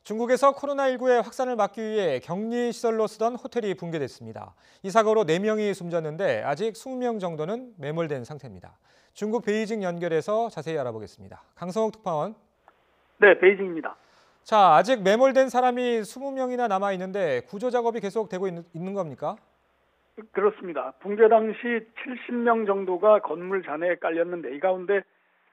중국에서 코로나19의 확산을 막기 위해 격리시설로 쓰던 호텔이 붕괴됐습니다. 이 사고로 4명이 숨졌는데 아직 20명 정도는 매몰된 상태입니다. 중국 베이징 연결해서 자세히 알아보겠습니다. 강성욱 특파원. 네, 베이징입니다. 자, 아직 매몰된 사람이 20명이나 남아 있는데 구조 작업이 계속되고 있는 겁니까? 그렇습니다. 붕괴 당시 70명 정도가 건물 잔해에 깔렸는데 이 가운데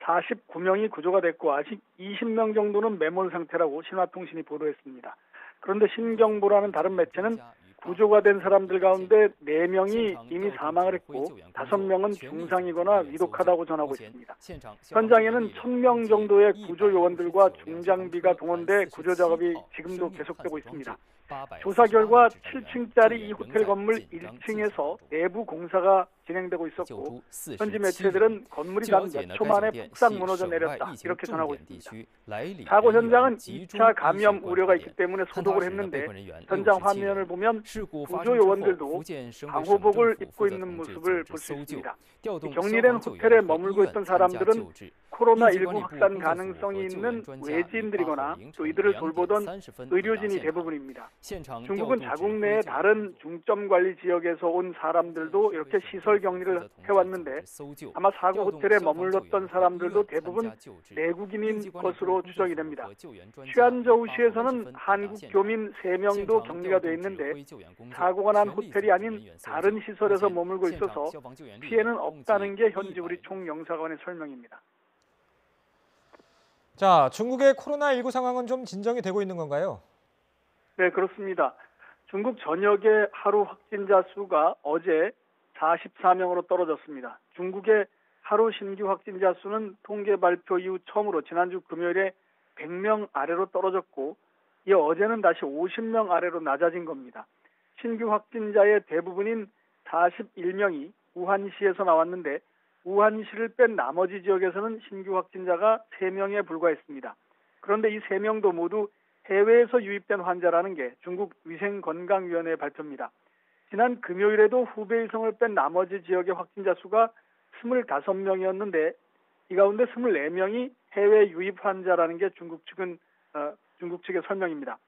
49명이 구조가 됐고 아직 20명 정도는 매몰 상태라고 신화통신이 보도했습니다. 그런데 신경보라는 다른 매체는 구조가 된 사람들 가운데 4명이 이미 사망을 했고 5명은 중상이거나 위독하다고 전하고 있습니다. 현장에는 1000명 정도의 구조 요원들과 중장비가 동원돼 구조 작업이 지금도 계속되고 있습니다. 조사 결과 7층짜리 이 호텔 건물 1층에서 내부 공사가 진행되고 있었고 현지 매체들은 건물이 단 몇 초 만에 폭삭 무너져 내렸다 이렇게 전하고 있습니다. 사고 현장은 2차 감염 우려가 있기 때문에 소독을 했는데 현장 화면을 보면 구조 요원들도 방호복을 입고 있는 모습을 볼 수 있습니다. 격리된 호텔에 머물고 있던 사람들은 코로나19 확산 가능성이 있는 외지인들이거나 또 이들을 돌보던 의료진이 대부분입니다. 중국은 자국 내의 다른 중점 관리 지역에서 온 사람들도 이렇게 시설 격리를 해왔는데 아마 사고 호텔에 머물렀던 사람들도 대부분 내국인인 것으로 추정이 됩니다. 취안저우시에서는 한국 교민 3명도 격리가 돼 있는데 사고가 난 호텔이 아닌 다른 시설에서 머물고 있어서 피해는 없다는 게 현지 우리 총영사관의 설명입니다. 자, 중국의 코로나19 상황은 좀 진정이 되고 있는 건가요? 네, 그렇습니다. 중국 전역의 하루 확진자 수가 어제 44명으로 떨어졌습니다. 중국의 하루 신규 확진자 수는 통계 발표 이후 처음으로 지난주 금요일에 100명 아래로 떨어졌고 이어 어제는 다시 50명 아래로 낮아진 겁니다. 신규 확진자의 대부분인 41명이 우한시에서 나왔는데 우한시를 뺀 나머지 지역에서는 신규 확진자가 3명에 불과했습니다. 그런데 이 3명도 모두 해외에서 유입된 환자라는 게 중국 위생건강위원회의 발표입니다. 지난 금요일에도 후베이성을 뺀 나머지 지역의 확진자 수가 25명이었는데 이 가운데 24명이 해외 유입 환자라는 게 중국 측의 설명입니다.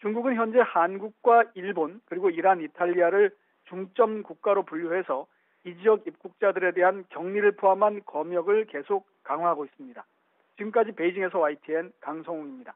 중국은 현재 한국과 일본 그리고 이란, 이탈리아를 중점 국가로 분류해서 이 지역 입국자들에 대한 격리를 포함한 검역을 계속 강화하고 있습니다. 지금까지 베이징에서 YTN 강성웅입니다.